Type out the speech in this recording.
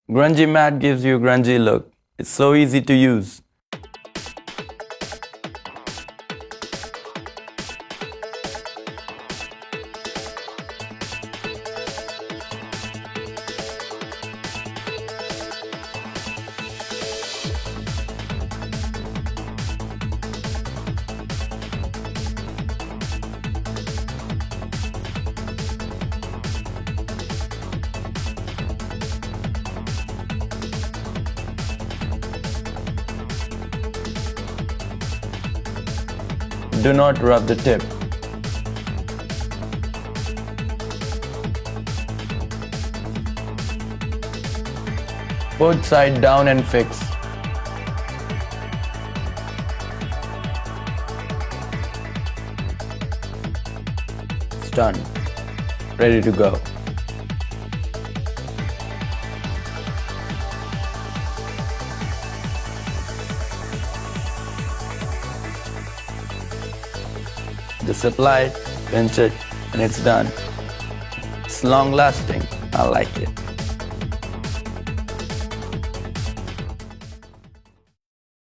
Grungy mat gives you a grungy look. It's so easy to use. Do not rub the tip. Put side down and fix. It's done. Ready to go. Just apply it, pinch it, and it's done. It's long lasting. I like it.